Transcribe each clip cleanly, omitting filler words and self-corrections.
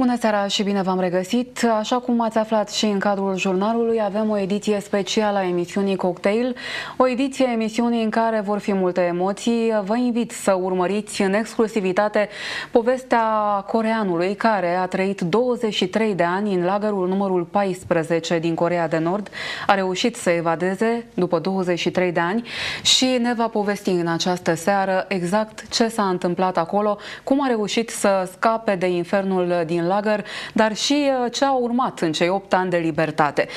Bună seara și bine v-am regăsit! Așa cum ați aflat și în cadrul jurnalului, avem o ediție specială a emisiunii Cocktail, o ediție a emisiunii în care vor fi multe emoții. Vă invit să urmăriți în exclusivitate povestea coreeanului care a trăit 23 de ani în lagărul numărul 14 din Coreea de Nord, a reușit să evadeze după 23 de ani și ne va povesti în această seară exact ce s-a întâmplat acolo, cum a reușit să scape de infernul din lagăr, dar și ce a urmat în cei 8 ani de libertate.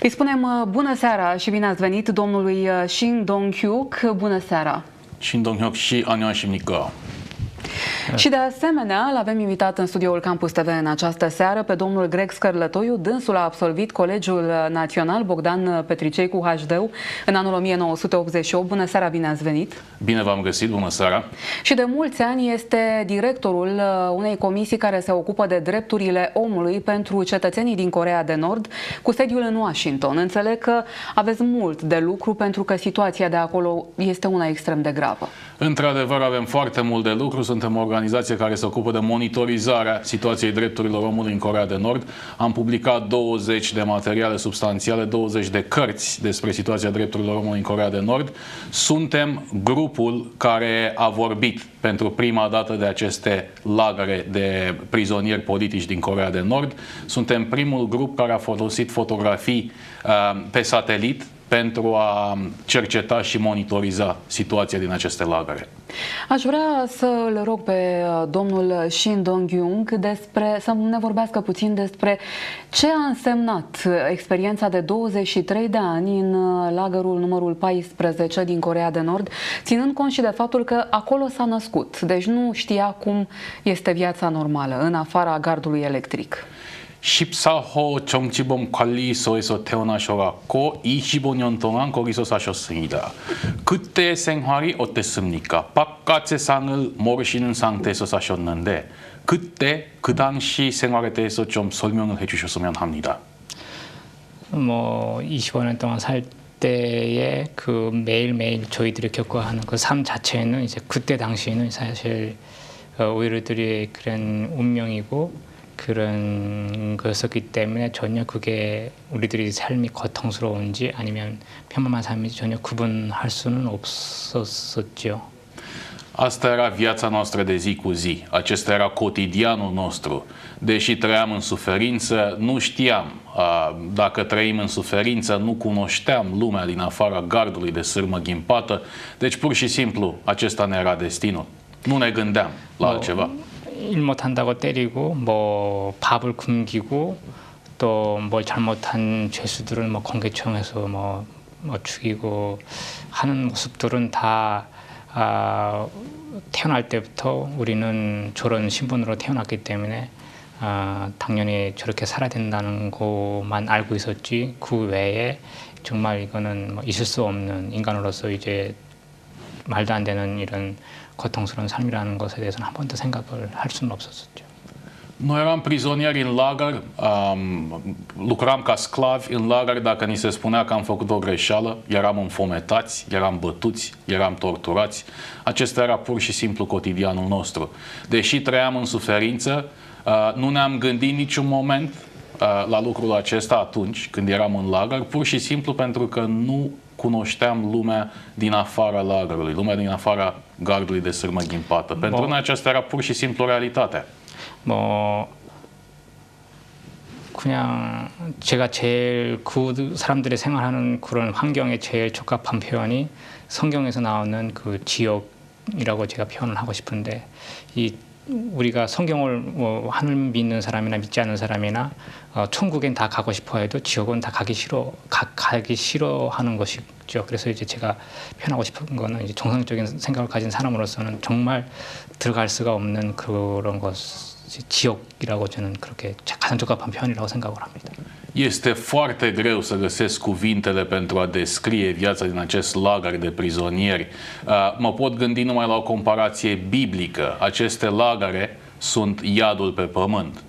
Îi spunem bună seara și bine ați venit domnului Shin Dong-hyuk. Bună seara! Shin Dong-hyuk și 안녕하십니까. Și de asemenea, l-avem invitat în studioul Campus TV în această seară pe domnul Greg Scărlătoiu. Dânsul a absolvit Colegiul Național Bogdan Petricei cu HD în anul 1988. Bună seara, bine ați venit! Bine v-am găsit, bună seara! Și de mulți ani este directorul unei comisii care se ocupă de drepturile omului pentru cetățenii din Coreea de Nord, cu sediul în Washington. Înțeleg că aveți mult de lucru pentru că situația de acolo este una extrem de gravă. Într-adevăr, avem foarte mult de lucru. Suntem o organizație care se ocupă de monitorizarea situației drepturilor omului în Coreea de Nord. Am publicat 20 de materiale substanțiale, 20 de cărți despre situația drepturilor omului în Coreea de Nord. Suntem grupul care a vorbit pentru prima dată de aceste lagăre de prizonieri politici din Coreea de Nord. Suntem primul grup care a folosit fotografii pe satelit pentru a cerceta și monitoriza situația din aceste lagăre. Aș vrea să îl rog pe domnul Shin Dong-hyuk să ne vorbească puțin despre ce a însemnat experiența de 23 de ani în lagărul numărul 14 din Coreea de Nord, ținând cont și de faptul că acolo s-a născut, deci nu știa cum este viața normală în afara gardului electric. 14호 정치범 관리소에서 태어나셔갖고 25년 동안 거기서 사셨습니다. 그때 생활이 어땠습니까? 바깥 세상을 모르시는 상태에서 사셨는데 그때 그 당시 생활에 대해서 좀 설명을 해주셨으면 합니다. 25년 동안 살 때에 그 매일매일 저희들이 겪어가는 그 삶 자체는 이제 그때 당시에는 사실 우리들의 그런 운명이고 그런 거였기 때문에 전혀 그게 우리들이 삶이 고통스러운지 아니면 평범한 삶인지 전혀 구분할 수는 없었었죠. Asta era viața noastră de zi cu zi. Acesta era cotidianul nostru. Deși trăiam în suferință, nu știam. Dacă trăim în suferință, nu cunoșteam lumea din afara gardului de sârmă ghimpată. Deci, pur și simplu, acesta ne era destinul. Nu ne gândeam la altceva. 일 못한다고 때리고 뭐 밥을 굶기고 또 뭘 잘못한 죄수들은 뭐 공개청에서 뭐 죽이고 하는 모습들은 다 태어날 때부터 우리는 저런 신분으로 태어났기 때문에 당연히 저렇게 살아야 된다는 것만 알고 있었지 그 외에 정말 이거는 뭐 있을 수 없는 인간으로서 이제 말도 안 되는 이런 고통스러운 삶이라는 것에 대해서는 한 번도 생각을 할 수는 없었었죠. Noi eram prizonieri în lagăr, lucram ca sclavi în lagăr dacă ni se spunea că am făcut o greșeală, eram înfometați, eram bătuți, eram torturați. Acesta era pur și simplu cotidianul nostru. Deși trăiam în suferință, nu ne-am gândit niciun moment la lucrul acesta atunci când eram în lagăr, pur și simplu pentru că nu cunoșteam lumea din afara lagărului, lumea din afara gardului de sârmă ghimpată. Pentru noi aceasta era pur și simplu realitatea. 그냥 제가 제일 그 사람들이 생활하는 그런 환경에 제일 적합한 표현이 성경에서 나오는 그 지옥이라고 제가 표현을 하고 싶은데 이 우리가 성경을 뭐 하늘 믿는 사람이나 믿지 않는 사람이나 천국엔 다 가고 싶어 해도 지옥은 다 가기 싫어하는 것이죠. 그래서 이제 제가 표현하고 싶은 거는 이제 정상적인 생각을 가진 사람으로서는 정말 들어갈 수가 없는 그런 것, 지옥이라고 저는 그렇게 가장 적합한 표현이라고 생각을 합니다. Este foarte greu să găsesc cuvintele pentru a descrie viața din acest lagăr de prizonieri. Mă pot gândi numai la o comparație biblică. Aceste lagăre sunt iadul pe pământ.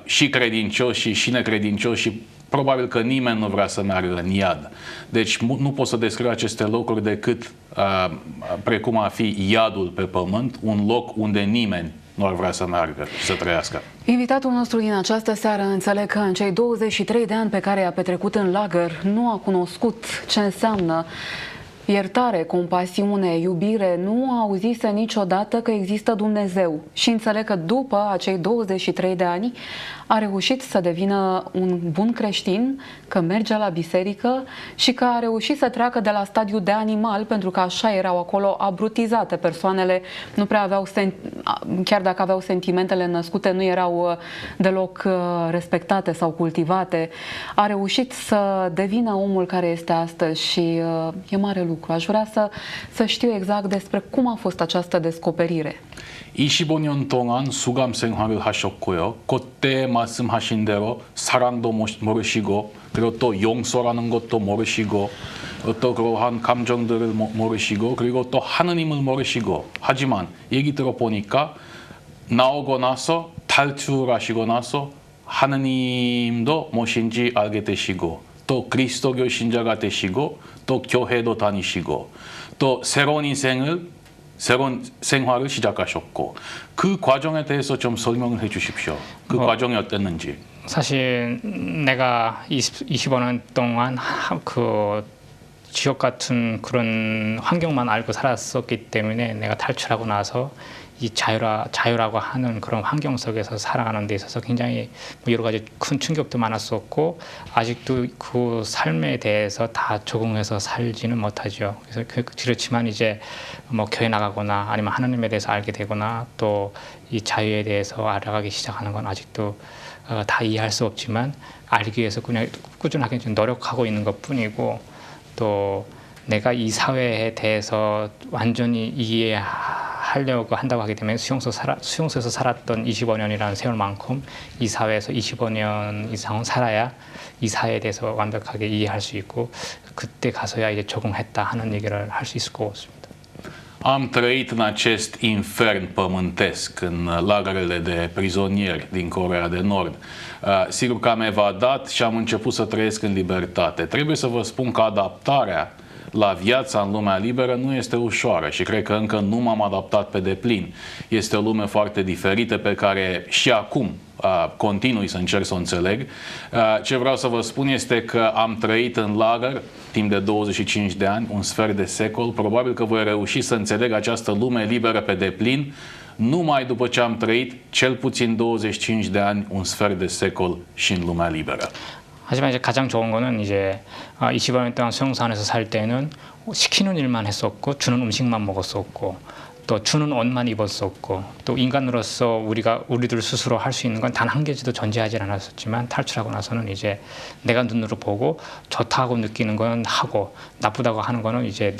Și credincioși și necredincioși, probabil că nimeni nu vrea să meargă în iad. Deci nu pot să descriu aceste locuri decât precum a fi iadul pe pământ, un loc unde nimeni nu ar vrea să meargă și să trăiască. Invitatul nostru din această seară, înțeleg că în cei 23 de ani pe care i-a petrecut în lagăr nu a cunoscut ce înseamnă iertare, compasiune, iubire, nu auzise niciodată că există Dumnezeu și înțeleg că după acei 23 de ani a reușit să devină un bun creștin, că merge la biserică și că a reușit să treacă de la stadiul de animal, pentru că așa erau acolo abrutizate persoanele, nu prea aveau, chiar dacă aveau sentimentele născute, nu erau deloc respectate sau cultivate. A reușit să devină omul care este astăzi și e mare lucru. Aș vrea să știu exact despre cum a fost această descoperire. 25년 동안 수감 생활을 하셨고요. 그때 말씀하신 대로 사랑도 모르시고 그리고 또 용서라는 것도 모르시고 또 그러한 감정들을 모르시고 그리고 또 하느님을 모르시고 하지만 얘기 들어보니까 나오고 나서 탈출하시고 나서 하느님도 무엇인지 알게 되시고 또 그리스도교 신자가 되시고 또 교회도 다니시고 또 새로운 생활을 시작하셨고 그 과정에 대해서 좀 설명을 해주십시오. 그 과정이 어땠는지. 사실 내가 25년 동안 그 지옥 같은 그런 환경만 알고 살았었기 때문에 내가 탈출하고 나서 이 자유라고 하는 그런 환경 속에서 살아가는 데 있어서 굉장히 여러 가지 큰 충격도 많았었고 아직도 그 삶에 대해서 다 적응해서 살지는 못하죠. 그래서 그렇지만 이제 뭐 교회 나가거나 아니면 하나님에 대해서 알게 되거나 또 이 자유에 대해서 알아가기 시작하는 건 아직도 다 이해할 수 없지만 알기 위해서 그냥 꾸준하게 좀 노력하고 있는 것뿐이고 또 내가 이 사회에 대해서 완전히 이해하려고 한다고 하게 되면 수용소에서 살았던 25년이라는 세월만큼 이 사회에서 25년 이상은 살아야 이 사회에 대해서 완벽하게 이해할 수 있고 그때 가서야 이제 적응했다 하는 얘기를 할 수 있을 것 같습니다. Am trăit în acest infern pământesc, în lagărele de prizonieri din Coreea de Nord. Sigur că am evadat și am început să trăiesc în libertate. Trebuie să vă spun că adaptarea la viața în lumea liberă nu este ușoară și cred că încă nu m-am adaptat pe deplin. Este o lume foarte diferită pe care și acum continui să încerc să o înțeleg. Ce vreau să vă spun este că am trăit în lagăr timp de 25 de ani, un sfert de secol. Probabil că voi reuși să înțeleg această lume liberă pe deplin numai după ce am trăit cel puțin 25 de ani, un sfert de secol și în lumea liberă. 하지만 이제 가장 좋은 거는 이제 25년 동안 수용소 안에서 살 때는 시키는 일만 했었고 주는 음식만 먹었었고 또 주는 옷만 입었었고 또 인간으로서 우리들 스스로 할 수 있는 건 단 한 가지도 존재하지 않았었지만 탈출하고 나서는 이제 내가 눈으로 보고 좋다고 느끼는 건 하고 나쁘다고 하는 거는 이제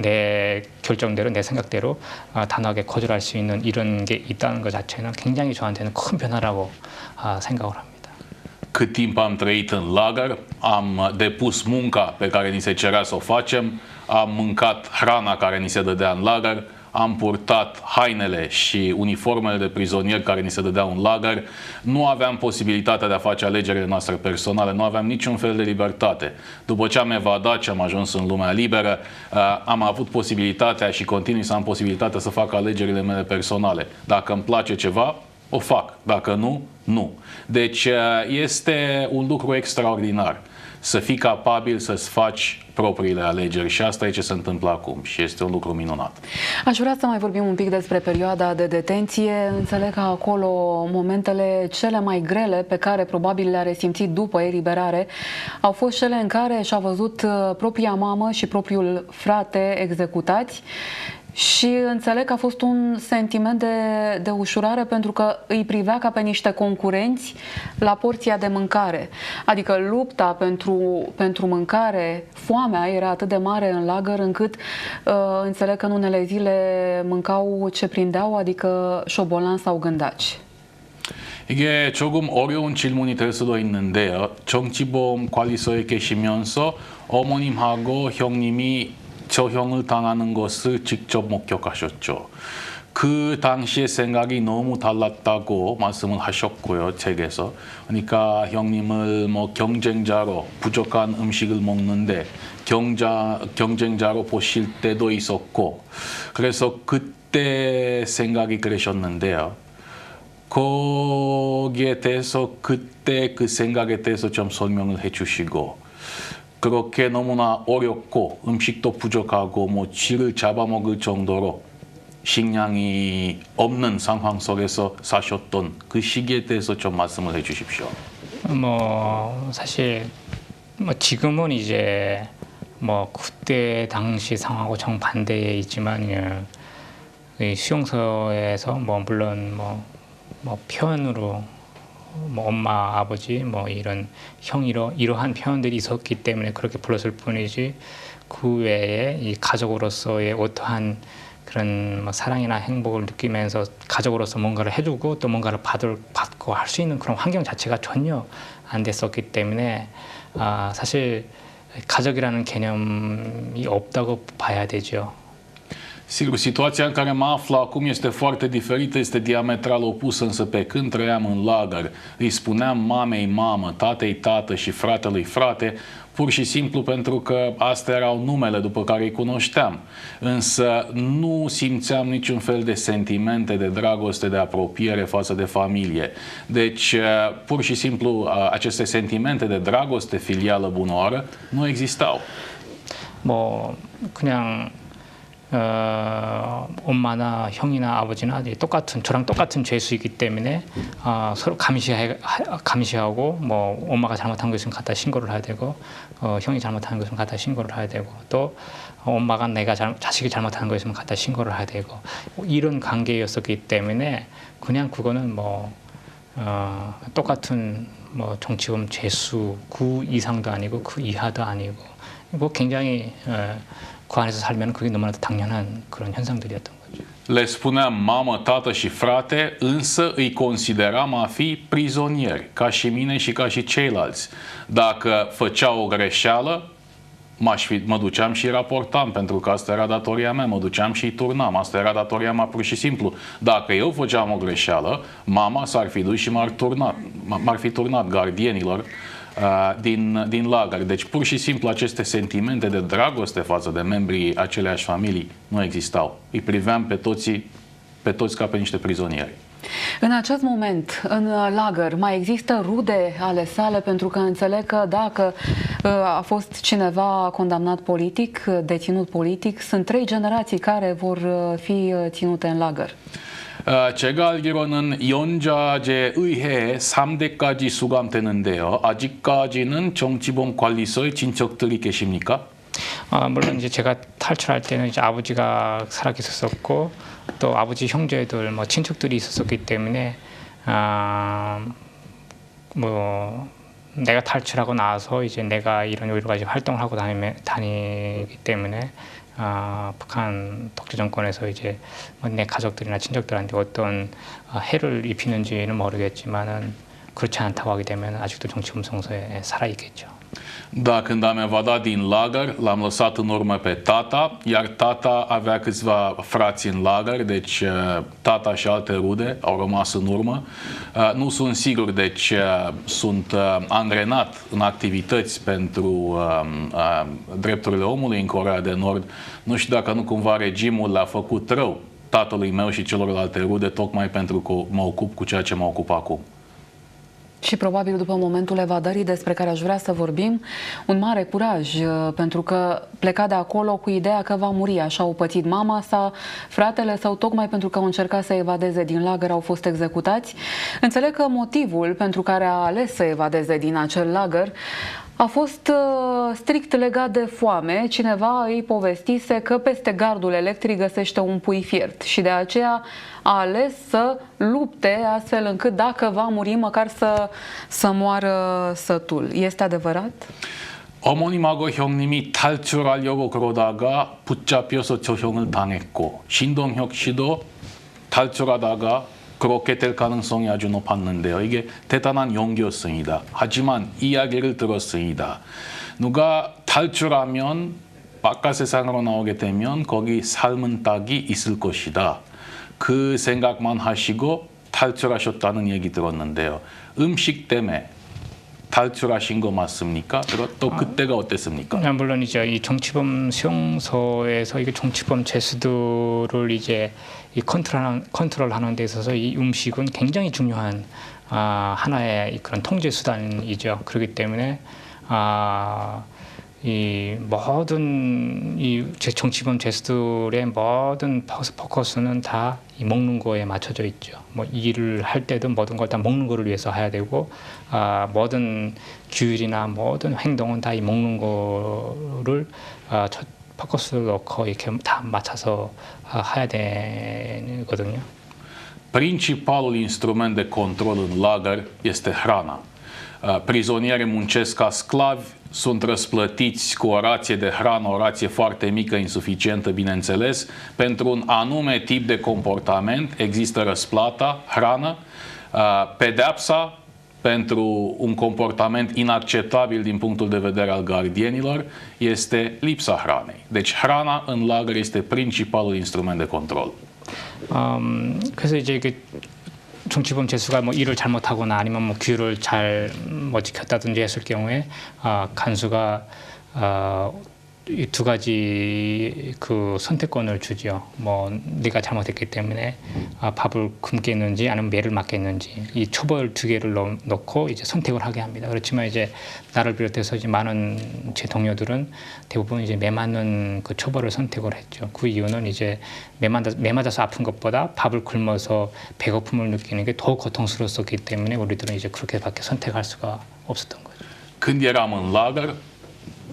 내 결정대로 내 생각대로 단호하게 거절할 수 있는 이런 게 있다는 것 자체는 굉장히 저한테는 큰 변화라고 생각을 합니다. Cât timp am trăit în lagăr, am depus munca pe care ni se cerea să o facem, am mâncat hrana care ni se dădea în lagăr, am purtat hainele și uniformele de prizonieri care ni se dădeau în lagăr, nu aveam posibilitatea de a face alegerile noastre personale, nu aveam niciun fel de libertate. După ce am evadat și am ajuns în lumea liberă, am avut posibilitatea și continui să am posibilitatea să fac alegerile mele personale. Dacă îmi place ceva, o fac. Dacă nu, nu. Deci este un lucru extraordinar să fii capabil să-ți faci propriile alegeri și asta e ce se întâmplă acum și este un lucru minunat. Aș vrea să mai vorbim un pic despre perioada de detenție. Înțeleg că acolo momentele cele mai grele pe care probabil le-a resimțit după eliberare au fost cele în care și-a văzut propria mamă și propriul frate executați. Și înțeleg că a fost un sentiment de ușurare pentru că îi privea ca pe niște concurenți la porția de mâncare. Adică lupta pentru mâncare, foamea era atât de mare în lagăr încât înțeleg că în unele zile mâncau ce prindeau, adică șobolan sau gândaci. 이게 조금 어려운 질문이 될 수도 있는데요. 정치범 관리소에 계시면서 어머님하고 형님이 저 형을 당하는 것을 직접 목격하셨죠. 그 당시의 생각이 너무 달랐다고 말씀을 하셨고요, 책에서. 그러니까 형님을 뭐 경쟁자로 부족한 음식을 먹는데 경쟁자로 보실 때도 있었고, 그래서 그때 생각이 그러셨는데요. 거기에 대해서 그때 그 생각에 대해서 좀 설명을 해주시고, 그렇게 너무나 어렵고 음식도 부족하고 뭐 쥐를 잡아먹을 정도로 식량이 없는 상황 속에서 사셨던 그 시기에 대해서 좀 말씀을 해주십시오. 뭐 사실 뭐 지금은 이제 뭐 그때 당시 상황하고 정반대에 있지만 이 수용소에서 뭐 물론 뭐 표현으로 뭐 엄마 아버지 뭐 이런 형 이러한 표현들이 있었기 때문에 그렇게 불렀을 뿐이지 그 외에 이 가족으로서의 어떠한 그런 뭐 사랑이나 행복을 느끼면서 가족으로서 뭔가를 해주고 또 뭔가를 받고 할 수 있는 그런 환경 자체가 전혀 안 됐었기 때문에 사실 가족이라는 개념이 없다고 봐야 되죠. Sigur, situația în care mă aflu acum este foarte diferită, este diametral opusă, însă pe când trăiam în lagăr, îi spuneam mamei mamă, tatei tată și fratelui frate, pur și simplu pentru că astea erau numele după care îi cunoșteam. Însă nu simțeam niciun fel de sentimente de dragoste, de apropiere față de familie. Deci, pur și simplu, aceste sentimente de dragoste filială bunoară nu existau. 뭐 그냥 엄마나 형이나 아버지나 저랑 똑같은 죄수이기 때문에 서로 감시하고 뭐 엄마가 잘못한 것은 갖다 신고를 해야 되고 형이 잘못한 것은 갖다 신고를 해야 되고 또 엄마가 자식이 잘못한 것은 갖다 신고를 해야 되고 이런 관계였었기 때문에 그냥 그거는 뭐 똑같은 뭐 정치범 죄수 그 이상도 아니고 그 이하도 아니고 뭐 굉장히 그 안에서 살면 그게 너무나도 당연한 그런 현상들이었던 거죠. Le spuneam mamă, tată și frate, însă îi consideram a fi prizonieri, ca și mine și ca și ceilalți. Dacă făceau o greșeală, mă duceam și raportam, pentru că asta era datoria mea, mă duceam și îi turnam, asta era datoria mea pur și simplu. Dacă eu făceam o greșeală, mama s-ar fi dus și m-ar fi turnat gardienilor din lagăr. Deci pur și simplu aceste sentimente de dragoste față de membrii aceleași familii nu existau. Îi priveam pe toți ca pe niște prizonieri. În acest moment, în lagăr, mai există rude ale sale? Pentru că înțeleg că dacă a fost cineva condamnat politic, deținut politic, sunt 3 generații care vor fi ținute în lagăr. 제가 알기로는 연좌제 의회에 3대까지 수감되는데요. 아직까지는 정치범 관리소에 친척들이 계십니까? 물론 이제 제가 탈출할 때는 이제 아버지가 살아 계셨었고 또 아버지 형제들 뭐 친척들이 있었기 때문에 뭐 내가 탈출하고 나서 이제 내가 이런 여러 가지 활동을 하고 다니기 때문에 북한 독재 정권에서 이제 내 가족들이나 친척들한테 어떤 해를 입히는지는 모르겠지만은 그렇지 않다고 하게 되면 아직도 정치범 성소에 살아 있겠죠. Da, când am evadat din lagăr, l-am lăsat în urmă pe tata, iar tata avea câțiva frați în lagăr, deci tata și alte rude au rămas în urmă. Nu sunt sigur, deci sunt angrenat în activități pentru drepturile omului în Coreea de Nord. Nu știu dacă nu cumva regimul le-a făcut rău tatălui meu și celorlalte rude, tocmai pentru că mă ocup cu ceea ce mă ocup acum. Și probabil după momentul evadării despre care aș vrea să vorbim, un mare curaj, pentru că pleca de acolo cu ideea că va muri. Așa au pățit mama sa, fratele său, tocmai pentru că au încercat să evadeze din lagăr, au fost executați. Înțeleg că motivul pentru care a ales să evadeze din acel lagăr a fost strict legat de foame. Cineva îi povestise că peste gardul electric găsește un pui fiert și de aceea a ales să lupte astfel încât dacă va muri, măcar să moară sătul. Este adevărat? 어머님하고 형님이 탈출하려고 그러다가 붙잡혀서 처형을 당했고 신동혁 씨도 탈출하다가 그렇게 될 가능성이 아주 높았는데요. 이게 대단한 용기였습니다. 하지만 이야기를 들었습니다. 누가 탈출하면 바깥 세상으로 나오게 되면 거기 삶은 딱이 있을 것이다. 그 생각만 하시고 탈출하셨다는 얘기 들었는데요. 음식 때문에 탈출하신 거 맞습니까? 또 그때가 어땠습니까? 물론 이제 이 정치범 수용소에서 이게 정치범 죄수들을 이제 이 컨트롤하는 데 있어서 이 음식은 굉장히 중요한 하나의 그런 통제 수단이죠. 그렇기 때문에 이 모든 이 정치범 죄수들의 모든 포커스는 다 이 먹는 거에 맞춰져 있죠. 뭐 일을 할 때도 모든 걸 다 먹는 거를 위해서 해야 되고, 모든 규율이나 모든 행동은 다 이 먹는 거를 포커스를 넣고 이렇게 다 맞춰서 해야 되거든요. Principalul instrument de control în lagăr este hrana. Prizonierii muncesc ca sclavi, sunt răsplătiți cu o rație de hrană, o rație foarte mică, insuficientă, bineînțeles. Pentru un anume tip de comportament există răsplata, hrană, pedeapsa pentru un comportament inacceptabil din punctul de vedere al gardienilor este lipsa hranei. Deci hrana în lagăr este principalul instrument de control. 그래서 이제 그 정치범 죄수가 뭐 일을 잘못하거나 아니면 뭐 규율을 잘 뭐 지켰다든지 했을 경우에 간수가 이 두 가지 그 선택권을 주죠. 뭐 네가 잘못했기 때문에 밥을 굶겠는지 아니면 매를 맞겠는지 이 초벌 두 개를 넣고 이제 선택을 하게 합니다. 그렇지만 이제 나를 비롯해서 이제 많은 제 동료들은 대부분 이제 매 맞는 그 초벌을 선택을 했죠. 그 이유는 이제 매 맞아서 아픈 것보다 밥을 굶어서 배고픔을 느끼는 게 더 고통스러웠기 때문에 우리들은 이제 그렇게밖에 선택할 수가 없었던 거죠. Când eram în lagăr,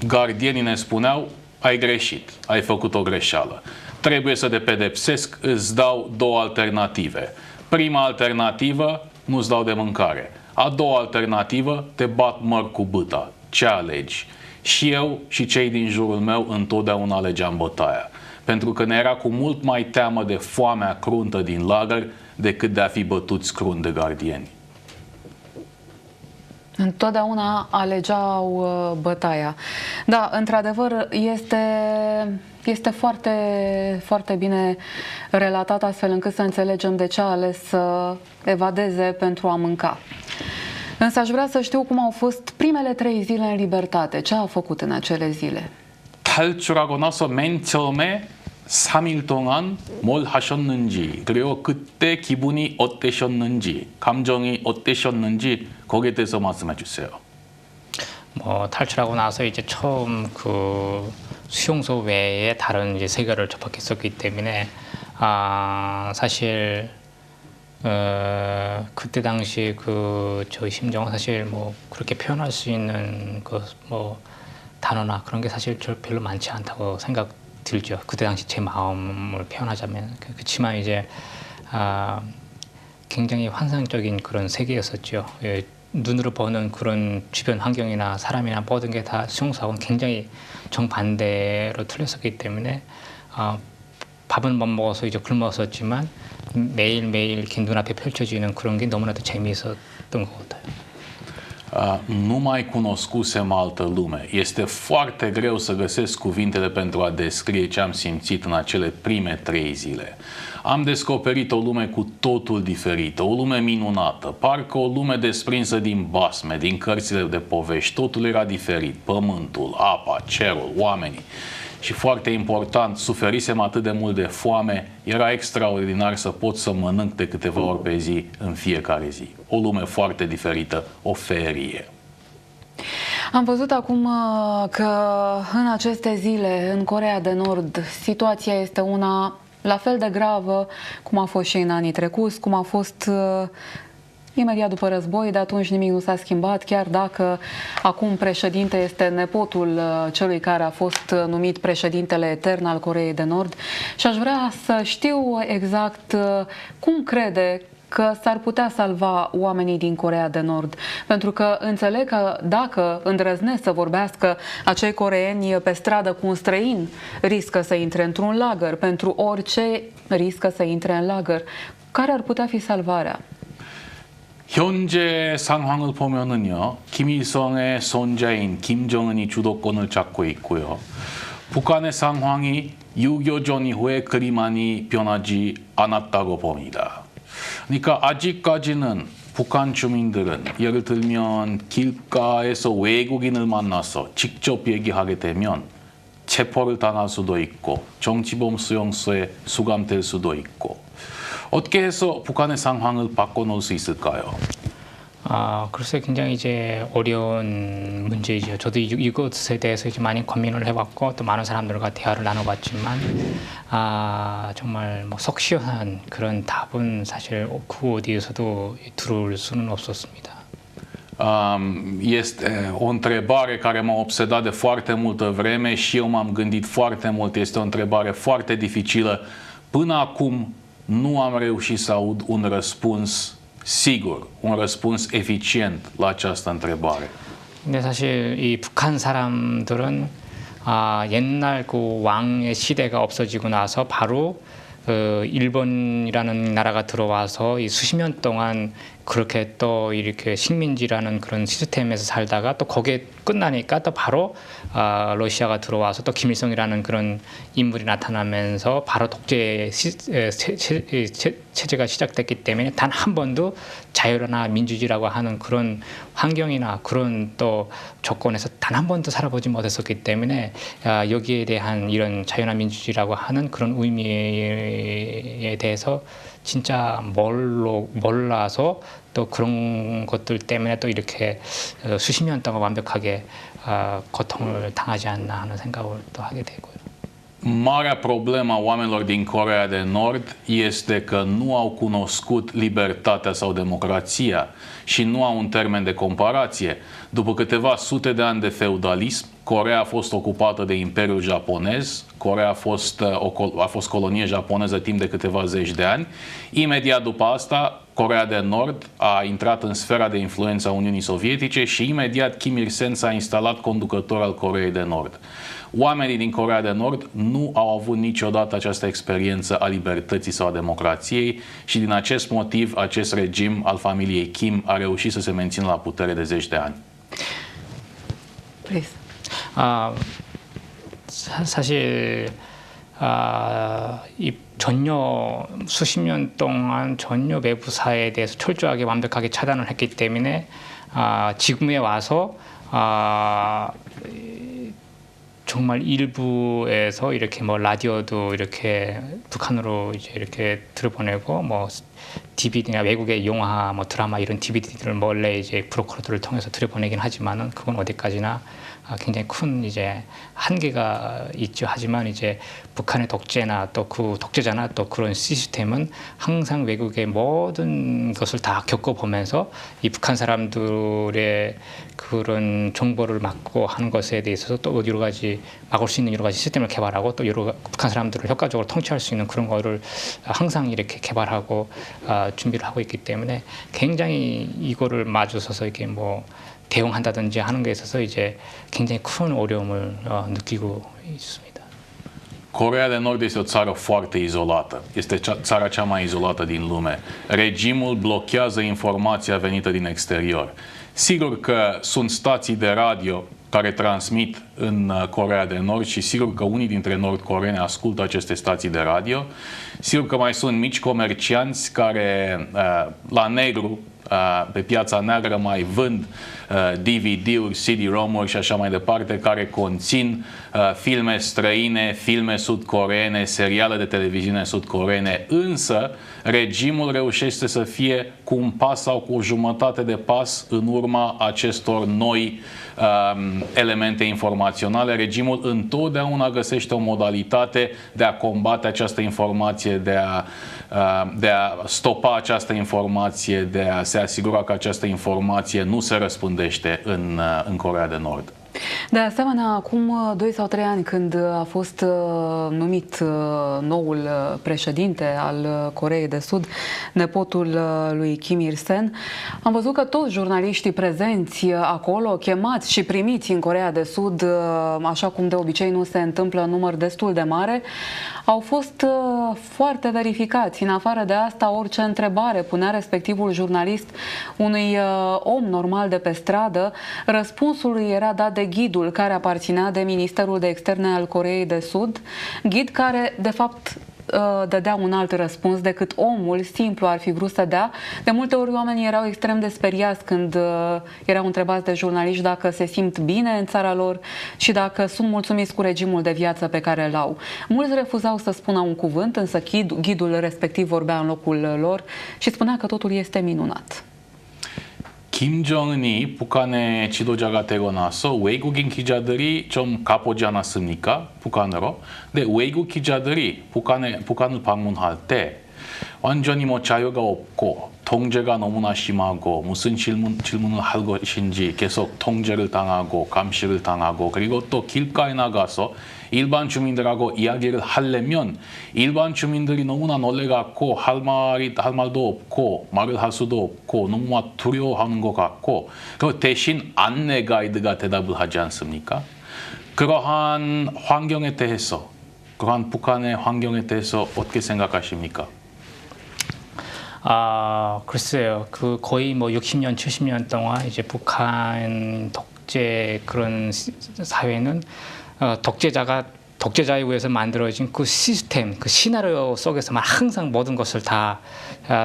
gardienii ne spuneau: ai greșit, ai făcut o greșeală. Trebuie să te pedepsesc, îți dau două alternative. Prima alternativă, nu-ți dau de mâncare. A doua alternativă, te bat măr cu bâta. Ce alegi? Și eu și cei din jurul meu întotdeauna alegeam bătaia. Pentru că ne era cu mult mai teamă de foamea cruntă din lagăr decât de a fi bătuți crunt de gardieni. Întotdeauna alegeau bătaia. Da, într-adevăr, este foarte, foarte bine relatat astfel încât să înțelegem de ce a ales să evadeze pentru a mânca. Însă aș vrea să știu cum au fost primele 3 zile în libertate. Ce a făcut în acele zile? 탈출하고 나서 맨 처음에 3일 동안 뭘 하셨는지, 그리고 그때 기분이 어떠셨는지, 감정이 어떠셨는지 거기에 대해서 말씀해 주세요. 뭐 탈출하고 나서 이제 처음 그 수용소 외에 다른 이제 세계를 접했었기 때문에 사실 그때 당시 그 저 심정은 사실 뭐 그렇게 표현할 수 있는 그 뭐 단어나 그런 게 사실 별로 많지 않다고 생각 들죠. 그때 당시 제 마음을 표현하자면. 그렇지만 이제 굉장히 환상적인 그런 세계였었죠. 예, 눈으로 보는 그런 주변 환경이나 사람이나 모든 게 다 수용소하고는 굉장히 정반대로 틀렸었기 때문에 밥은 못 먹어서 이제 굶었었지만 매일매일 이렇게 눈앞에 펼쳐지는 그런 게 너무나도 재미있었던 것 같아요. Nu mai cunoscusem altă lume. Este foarte greu să găsesc cuvintele pentru a descrie ce am simțit în acele prime 3 zile. Am descoperit o lume cu totul diferită, o lume minunată, parcă o lume desprinsă din basme, din cărțile de povești. Totul era diferit, pământul, apa, cerul, oamenii. Și foarte important, suferisem atât de mult de foame, era extraordinar să pot să mănânc de câteva ori pe zi, în fiecare zi. O lume foarte diferită, o ferie. Am văzut acum că în aceste zile, în Coreea de Nord, situația este una la fel de gravă cum a fost și în anii trecuți, cum a fost imediat după război. De atunci nimic nu s-a schimbat, chiar dacă acum președinte este nepotul celui care a fost numit președintele etern al Coreei de Nord. Și aș vrea să știu exact cum crede că s-ar putea salva oamenii din Coreea de Nord. Pentru că înțeleg că dacă îndrăznesc să vorbească acei coreeni pe stradă cu un străin, riscă să intre într-un lagăr. Pentru orice riscă să intre în lagăr. Care ar putea fi salvarea? 현재 상황을 보면은요, 김일성의 손자인 김정은이 주도권을 잡고 있고요. 북한의 상황이 6.25 전 이후에 그리 많이 변하지 않았다고 봅니다. 그러니까 아직까지는 북한 주민들은 예를 들면 길가에서 외국인을 만나서 직접 얘기하게 되면 체포를 당할 수도 있고 정치범 수용소에 수감될 수도 있고 어떻게 해서 북한의 상황을 바꿔놓을 수 있을까요? 글쎄 굉장히 이제 어려운 문제이죠. 저도 이것에 대해서 이제 많이 고민을 해봤고 또 많은 사람들과 대화를 나눠봤지만 정말 뭐 속 시원한 그런 답은 사실 그 어디에서도 들을 수는 없었습니다. Este o întrebare care m-a obsedat de foarte multă vreme și eu m-am gândit foarte mult. Este o întrebare foarte dificilă. Până acum nu am reușit să aud un răspuns sigur, un răspuns eficient la această întrebare. 근데 사실 이 북한 사람들은 옛날 그 왕의 시대가 없어지고 나서 바로 일본이라는 나라가 들어와서 이 수십 년 동안 그렇게 또 이렇게 식민지라는 그런 시스템에서 살다가 또 거기에 끝나니까 또 바로 러시아가 들어와서 또 김일성이라는 그런 인물이 나타나면서 바로 독재 체제가 시작됐기 때문에 단 한 번도 자유나 민주주의라고 하는 그런 환경이나 그런 또 조건에서 단 한 번도 살아보지 못했었기 때문에 여기에 대한 이런 자유나 민주주의라고 하는 그런 의미에 대해서 진짜 몰라서 또 그런 것들 때문에 또 이렇게 수십 년 동안 완벽하게 고통을 당하지 않나 하는 생각을 또 하게 되고요. Marea problemă a oamenilor din Coreea de Nord este că nu au cunoscut libertatea sau democrația și nu au un termen de comparație. După câteva sute de ani de feudalism, Coreea a fost ocupată de Imperiul Japonez, Coreea a fost colonie japoneză timp de câteva zeci de ani. Imediat după asta, Coreea de Nord a intrat în sfera de influență a Uniunii Sovietice și imediat Kim Il-sen s-a instalat conducător al Coreei de Nord. Oamenii din Coreea de Nord nu au avut niciodată această experiență a libertății sau a democrației și din acest motiv acest regim al familiei Kim a reușit să se mențină la putere de zeci de ani. Please. 사실 이 전혀 수십 년 동안 전혀 외부사에 대해서 철저하게 완벽하게 차단을 했기 때문에 지금에 와서 정말 일부에서 이렇게 뭐 라디오도 이렇게 북한으로 이제 이렇게 들어보내고 뭐 DVD나 외국의 영화, 뭐 드라마 이런 DVD들을 원래 이제 브로커들을 통해서 들여보내긴 하지만은 그건 어디까지나 굉장히 큰 이제 한계가 있죠. 하지만 이제 북한의 독재나 또 그 독재자나 또 그런 시스템은 항상 외국의 모든 것을 다 겪어보면서 이 북한 사람들의 그런 정보를 막고 하는 것에 대해서 또 여러 가지 막을 수 있는 여러 가지 시스템을 개발하고 또 북한 사람들을 효과적으로 통치할 수 있는 그런 거를 항상 이렇게 개발하고 준비를 하고 있기 때문에 굉장히 이거를 마주서서 이렇게 뭐 대응한다든지 하는 게 있어서 이제 굉장히 큰 어려움을 느끼고 있습니다. Coreea de Nord este o țară foarte izolată. Este țara cea mai izolată din lume. Regimul blochează informația venită din exterior. Sigur că sunt stații de radio care transmit în Coreea de Nord și sigur că unii dintre nord-coreeni ascultă aceste stații de radio. Sigur că mai sunt mici comercianți care la negru, pe piața neagră mai vând DVD-uri, CD-ROM-uri și așa mai departe, care conțin filme străine, filme sud-coreene, seriale de televiziune sud-coreene, însă regimul reușește să fie cu un pas sau cu o jumătate de pas în urma acestor noi elemente informaționale. Regimul întotdeauna găsește o modalitate de a combate această informație, de a stopa această informație, de a se asigura că această informație nu se răspândește în Coreea de Nord. De asemenea, acum 2 sau 3 ani, când a fost numit noul președinte al Coreei de Sud, nepotul lui Kim Il-sen, am văzut că toți jurnaliștii prezenți acolo, chemați și primiți în Coreea de Sud, așa cum de obicei nu se întâmplă în număr destul de mare, au fost foarte verificați. În afară de asta, orice întrebare punea respectivul jurnalist unui om normal de pe stradă, răspunsul lui era dat de de ghidul care aparținea de Ministerul de Externe al Coreei de Sud, ghid care, de fapt, dădea un alt răspuns decât omul simplu ar fi vrut să dea. De multe ori oamenii erau extrem de speriați când erau întrebați de jurnaliști dacă se simt bine în țara lor și dacă sunt mulțumiți cu regimul de viață pe care îl au. Mulți refuzau să spună un cuvânt, însă ghidul respectiv vorbea în locul lor și spunea că totul este minunat. Kim Jong-un이 북한에 지도자가 되고 나서 외국인 기자들이 좀 가보지 않았습니까? 북한으로. 근데 외국 기자들이 북한을 방문할 때 완전히 뭐 자유가 없고 통제가 너무나 심하고 무슨 질문을 할 것인지 계속 통제를 당하고 감시를 당하고 그리고 또 길가에 나가서 일반 주민들하고 이야기를 하려면 일반 주민들이 너무나 놀래갖고 할 말도 없고 말을 할 수도 없고 너무 두려워하는 것 같고 그 대신 안내 가이드가 대답을 하지 않습니까? 그러한 환경에 대해서 그러한 북한의 환경에 대해서 어떻게 생각하십니까? 글쎄요. 그 거의 뭐 60년, 70년 동안 이제 북한 독재 그런 사회는 독재자에 의해서 만들어진 그 시스템, 그 시나리오 속에서만 항상 모든 것을 다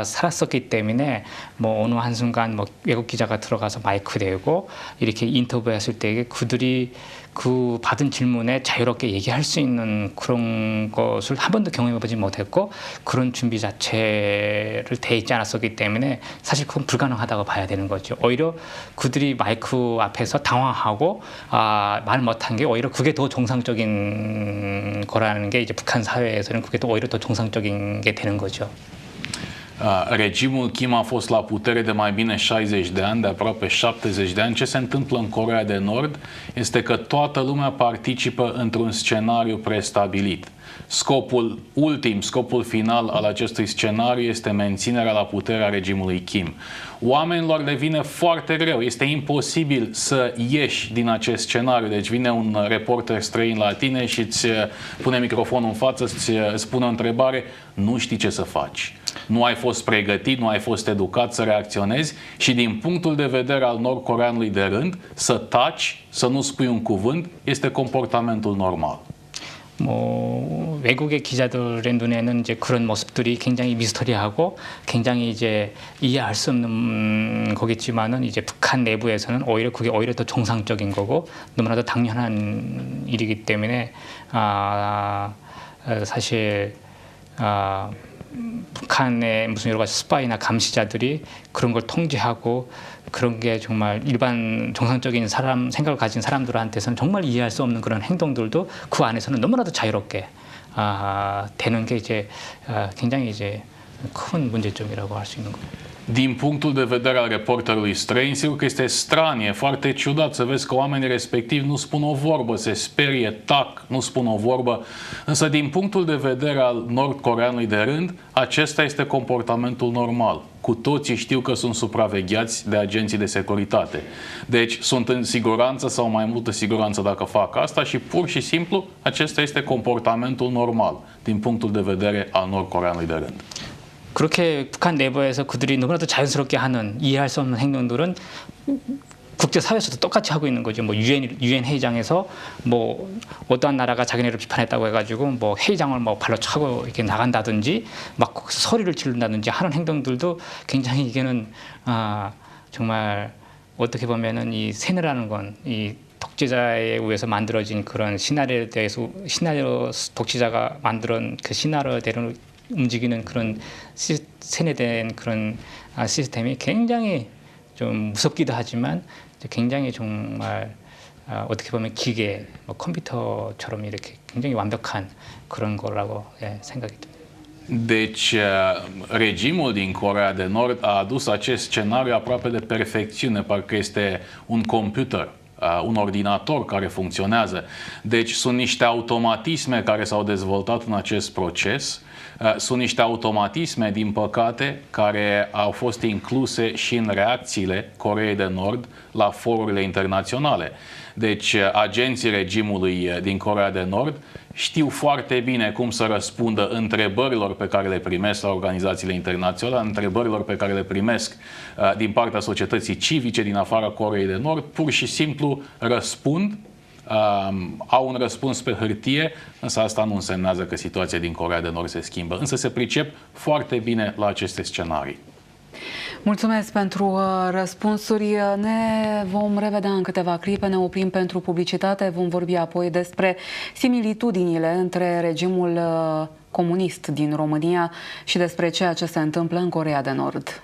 살았었기 때문에 뭐 어느 한순간 뭐 외국 기자가 들어가서 마이크 대고 이렇게 인터뷰했을 때 그들이 그 받은 질문에 자유롭게 얘기할 수 있는 그런 것을 한 번도 경험해보지 못했고 그런 준비 자체를 돼 있지 않았었기 때문에 사실 그건 불가능하다고 봐야 되는 거죠. 오히려 그들이 마이크 앞에서 당황하고 말 못한 게 오히려 그게 더 정상적인 거라는 게 이제 북한 사회에서는 그게 또 오히려 더 정상적인 게 되는 거죠. Regimul Kim a fost la putere de mai bine 60 de ani, de aproape 70 de ani. Ce se întâmplă în Coreea de Nord este că toată lumea participă într-un scenariu prestabilit. Scopul final al acestui scenariu este menținerea la putere a regimului Kim. Oamenilor le vine foarte greu, este imposibil să ieși din acest scenariu. Deci vine un reporter străin la tine și îți pune microfonul în față, îți spune o întrebare, nu știi ce să faci. Nu ai fost pregătit, nu ai fost educat să reacționezi și din punctul de vedere al nord-coreanului de rând, să taci, să nu spui un cuvânt, este comportamentul normal. 뭐 외국의 기자들의 눈에는 이제 그런 모습들이 굉장히 미스터리하고 굉장히 이제 이해할 수 없는 거겠지만은 이제 북한 내부에서는 오히려 그게 오히려 더 정상적인 거고 너무나도 당연한 일이기 때문에 사실 북한의 무슨 여러 가지 스파이나 감시자들이 그런 걸 통제하고 그런 게 정말 일반 정상적인 생각을 가진 사람들한테서는 정말 이해할 수 없는 그런 행동들도 그 안에서는 너무나도 자유롭게 되는 게 이제 굉장히 이제 큰 문제점이라고 할 수 있는 거예요. Din punctul de vedere al reporterului străin, sigur că este stranie, foarte ciudat să vezi că oamenii respectivi nu spun o vorbă, se sperie, tac, nu spun o vorbă, însă din punctul de vedere al nord-coreanului de rând, acesta este comportamentul normal. Cu toții știu că sunt supravegheați de agenții de securitate. Deci sunt în siguranță sau mai multă siguranță dacă fac asta și pur și simplu acesta este comportamentul normal din punctul de vedere al nord-coreanului de rând. 그렇게 북한 내부에서 그들이 너무나도 자연스럽게 하는 이해할 수 없는 행동들은 국제사회에서도 똑같이 하고 있는 거죠. 뭐 유엔 회의장에서 뭐 어떠한 나라가 자기네를 비판했다고 해가지고 뭐 회의장을 뭐 발로 차고 이렇게 나간다든지 막 소리를 지른다든지 하는 행동들도 굉장히 이게는 정말 어떻게 보면은 이 세뇌라는 건 이 독재자에 의해서 만들어진 그런 시나리오에 대해서 독재자가 만든 그 시나리오대로 움직이는 그런 세뇌된 그런 시스템이 굉장히 좀 무섭기도 하지만 굉장히 정말 어떻게 보면 기계, 뭐 컴퓨터처럼 이렇게 굉장히 완벽한 그런 거라고 생각이 듭니다. Deci, regimul din Coreea de Nord a adus acest scenariu aproape de perfecțiune, parcă este un computer, un ordinator care funcționează. Deci sunt niște automatisme care s-au dezvoltat în acest proces. Sunt niște automatisme, din păcate, care au fost incluse și în reacțiile Coreei de Nord la forurile internaționale. Deci agenții regimului din Coreea de Nord știu foarte bine cum să răspundă întrebărilor pe care le primesc la organizațiile internaționale, întrebărilor pe care le primesc din partea societății civice din afara Coreei de Nord. Pur și simplu răspund, au un răspuns pe hârtie, însă asta nu însemnează că situația din Coreea de Nord se schimbă. Însă se pricep foarte bine la aceste scenarii. Mulțumesc pentru răspunsuri. Ne vom revedea în câteva clipe, ne oprim pentru publicitate, vom vorbi apoi despre similitudinile între regimul comunist din România și despre ceea ce se întâmplă în Coreea de Nord.